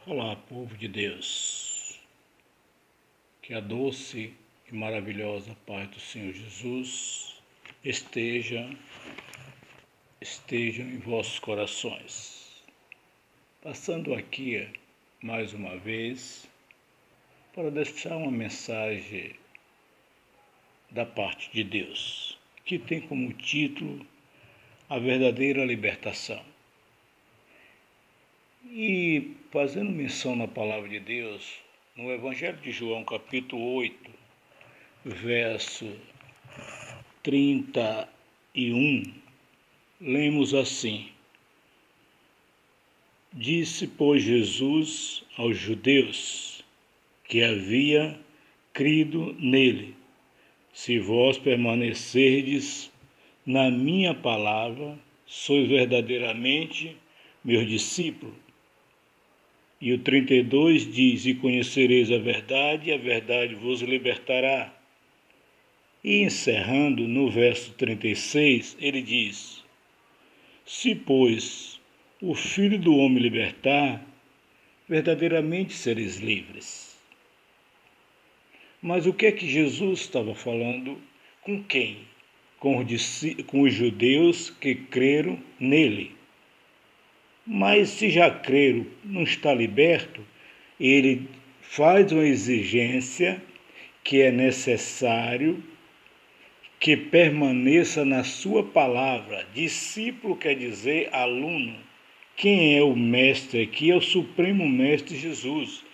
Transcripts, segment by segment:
Olá, povo de Deus, que a doce e maravilhosa paz do Senhor Jesus estejam em vossos corações. Passando aqui mais uma vez para deixar uma mensagem da parte de Deus, que tem como título A Verdadeira Libertação. E fazendo menção na palavra de Deus, no Evangelho de João, capítulo 8, verso 31, lemos assim: Disse, pois, Jesus aos judeus que havia crido nele: Se vós permanecerdes na minha palavra, sois verdadeiramente meus discípulos. E o 32 diz: E conhecereis a verdade vos libertará. E encerrando no verso 36, ele diz: Se, pois, o Filho do Homem libertar, verdadeiramente sereis livres. Mas o que é que Jesus estava falando com quem? Com os judeus que creram nele. Mas se já creram, não está liberto, ele faz uma exigência que é necessário que permaneça na sua palavra. Discípulo quer dizer aluno. Quem é o mestre aqui é o Supremo Mestre Jesus.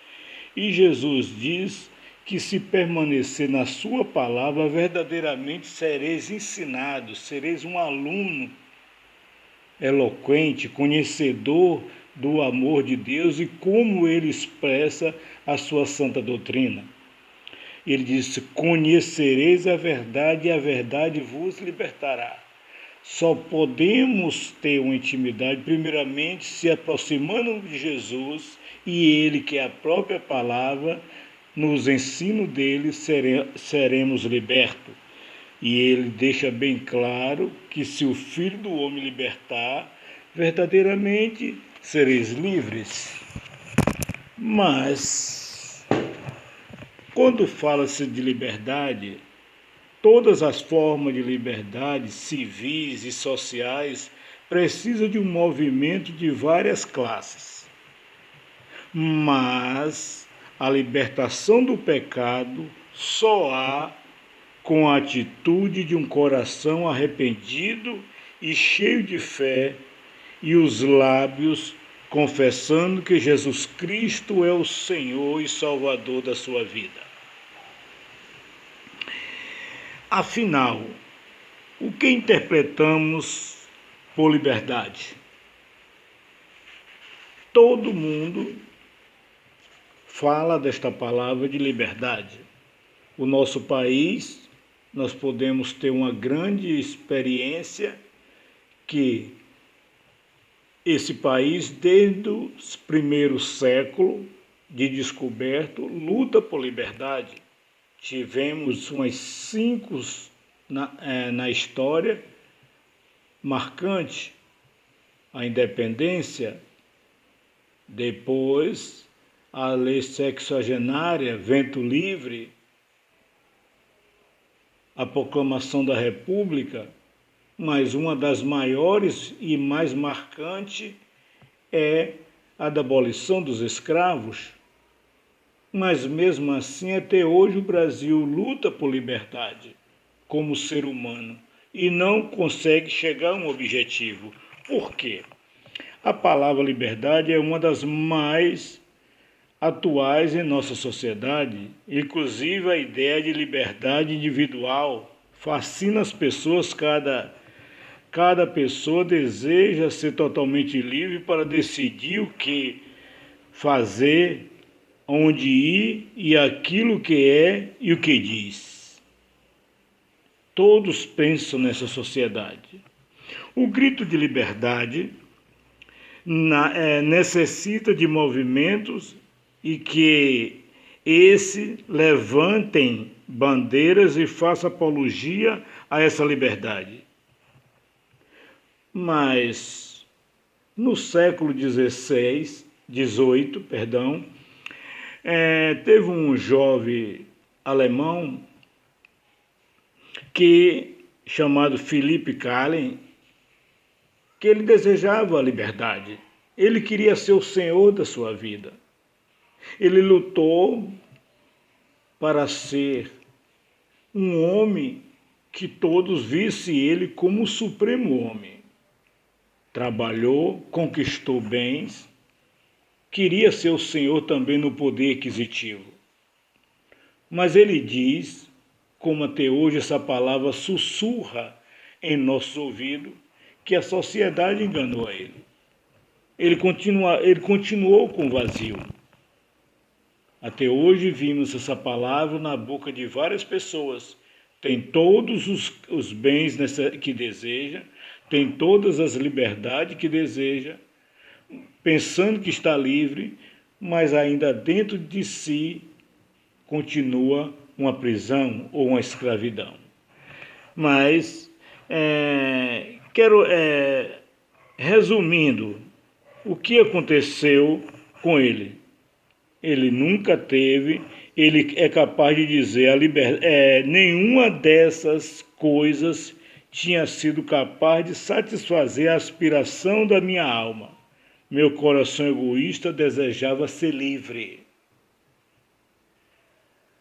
E Jesus diz que se permanecer na sua palavra, verdadeiramente sereis ensinados, sereis um aluno eloquente, conhecedor do amor de Deus e como ele expressa a sua santa doutrina. Ele disse: Conhecereis a verdade e a verdade vos libertará. Só podemos ter uma intimidade, primeiramente, se aproximando de Jesus e ele, que é a própria palavra, nos ensino dele, seremos libertos. E ele deixa bem claro que se o Filho do Homem libertar, verdadeiramente sereis livres. Mas, quando fala-se de liberdade, todas as formas de liberdade, civis e sociais, precisam de um movimento de várias classes. Mas a libertação do pecado só há com a atitude de um coração arrependido e cheio de fé, e os lábios confessando que Jesus Cristo é o Senhor e Salvador da sua vida. Afinal, o que interpretamos por liberdade? Todo mundo fala desta palavra de liberdade. O nosso país, nós podemos ter uma grande experiência que esse país, desde o primeiro século de descoberto, luta por liberdade. Tivemos umas 5 na história marcante: a independência, depois a lei sexagenária, vento livre, a proclamação da República, mas uma das maiores e mais marcantes é a da abolição dos escravos. Mas mesmo assim, até hoje o Brasil luta por liberdade como ser humano e não consegue chegar a um objetivo. Por quê? A palavra liberdade é uma das mais atuais em nossa sociedade. Inclusive a ideia de liberdade individual fascina as pessoas. Cada pessoa deseja ser totalmente livre para decidir o que fazer, onde ir e aquilo que é e o que diz. Todos pensam nessa sociedade. O grito de liberdade necessita de movimentos e que levantem bandeiras e façam apologia a essa liberdade. Mas no século XVI, 18, teve um jovem alemão chamado Philipp Kahlen, que ele desejava a liberdade. Ele queria ser o senhor da sua vida. Ele lutou para ser um homem que todos vissem ele como o supremo homem. Trabalhou, conquistou bens, queria ser o senhor também no poder aquisitivo. Mas ele diz, como até hoje essa palavra sussurra em nosso ouvido, que a sociedade enganou a ele. Ele continuou com o vazio. Até hoje vimos essa palavra na boca de várias pessoas. Tem todos os bens que deseja, tem todas as liberdades que deseja, pensando que está livre, mas ainda dentro de si continua uma prisão ou uma escravidão. Mas, resumindo, o que aconteceu com ele? Ele nunca teve, ele é capaz de dizer, nenhuma dessas coisas tinha sido capaz de satisfazer a aspiração da minha alma. Meu coração egoísta desejava ser livre.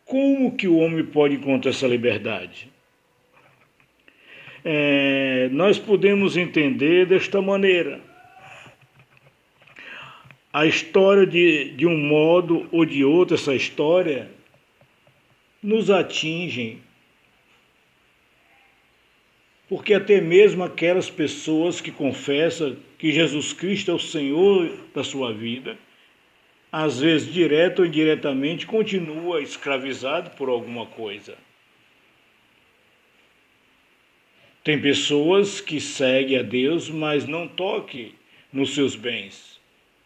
Como que o homem pode encontrar essa liberdade? Nós podemos entender desta maneira. A história, de um modo ou de outro, essa história nos atinge, porque até mesmo aquelas pessoas que confessam que Jesus Cristo é o Senhor da sua vida, às vezes, direto ou indiretamente, continua escravizado por alguma coisa. Tem pessoas que seguem a Deus, mas não toquem nos seus bens.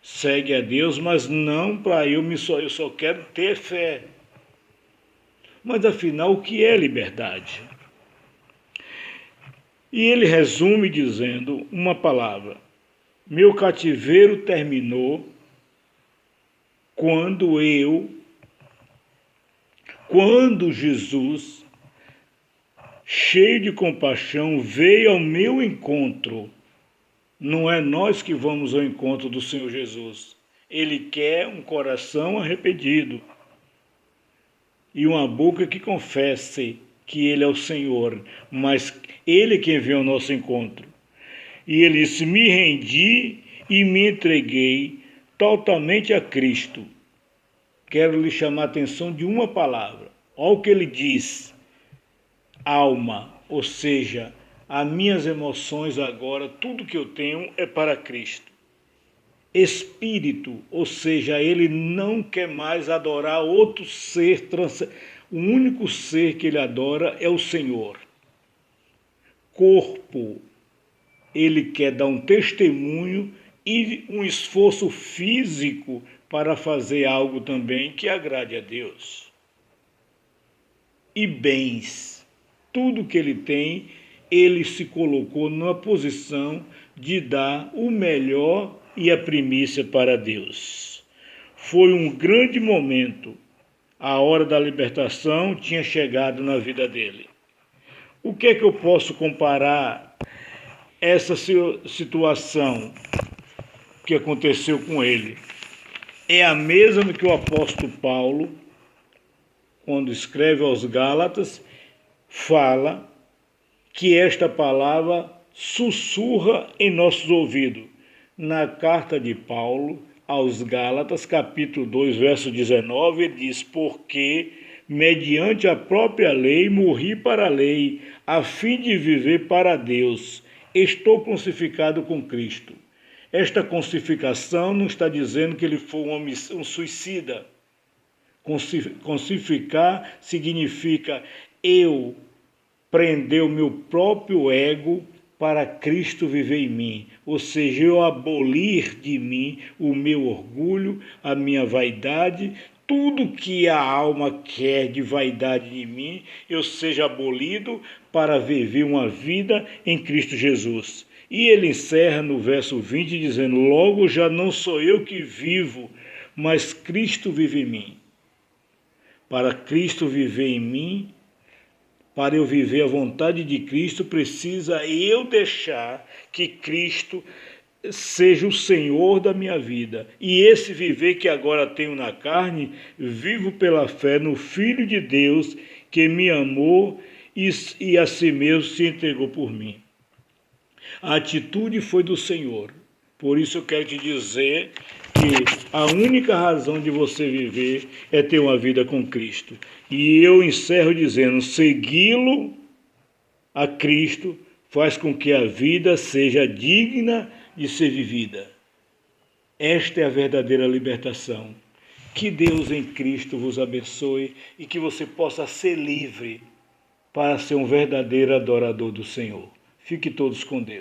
Segue a Deus, mas não para eu só quero ter fé. Mas afinal, o que é liberdade? E ele resume dizendo uma palavra: meu cativeiro terminou quando Jesus, cheio de compaixão, veio ao meu encontro. Não é nós que vamos ao encontro do Senhor Jesus. Ele quer um coração arrependido e uma boca que confesse que Ele é o Senhor, mas Ele é quem veio ao nosso encontro. E ele disse: me rendi e me entreguei totalmente a Cristo. Quero lhe chamar a atenção de uma palavra. Olha o que ele diz: alma, ou seja, as minhas emoções agora, tudo que eu tenho é para Cristo. Espírito, ou seja, ele não quer mais adorar outro ser, o único ser que ele adora é o Senhor. Corpo, ele quer dar um testemunho e um esforço físico para fazer algo também que agrade a Deus. E bens, tudo que ele tem, ele se colocou numa posição de dar o melhor e a primícia para Deus. Foi um grande momento. A hora da libertação tinha chegado na vida dele. O que é que eu posso comparar essa situação que aconteceu com ele? É a mesma que o apóstolo Paulo, quando escreve aos Gálatas, fala que esta palavra sussurra em nossos ouvidos. Na carta de Paulo aos Gálatas, capítulo 2, verso 19, ele diz: porque, mediante a própria lei, morri para a lei, a fim de viver para Deus. Estou crucificado com Cristo. Esta crucificação não está dizendo que ele foi um suicida. Crucificar significa eu prender o meu próprio ego para Cristo viver em mim, ou seja, eu abolir de mim o meu orgulho, a minha vaidade, tudo que a alma quer de vaidade de mim, eu seja abolido para viver uma vida em Cristo Jesus. E ele encerra no verso 20 dizendo: logo já não sou eu que vivo, mas Cristo vive em mim. Para Cristo viver em mim, para eu viver a vontade de Cristo, precisa eu deixar que Cristo seja o Senhor da minha vida. E esse viver que agora tenho na carne, vivo pela fé no Filho de Deus que me amou e a si mesmo se entregou por mim. A atitude foi do Senhor. Por isso eu quero te dizer que a única razão de você viver é ter uma vida com Cristo. E eu encerro dizendo: segui-lo a Cristo faz com que a vida seja digna de ser vivida. Esta é a verdadeira libertação. Que Deus em Cristo vos abençoe e que você possa ser livre para ser um verdadeiro adorador do Senhor. Fique todos com Deus.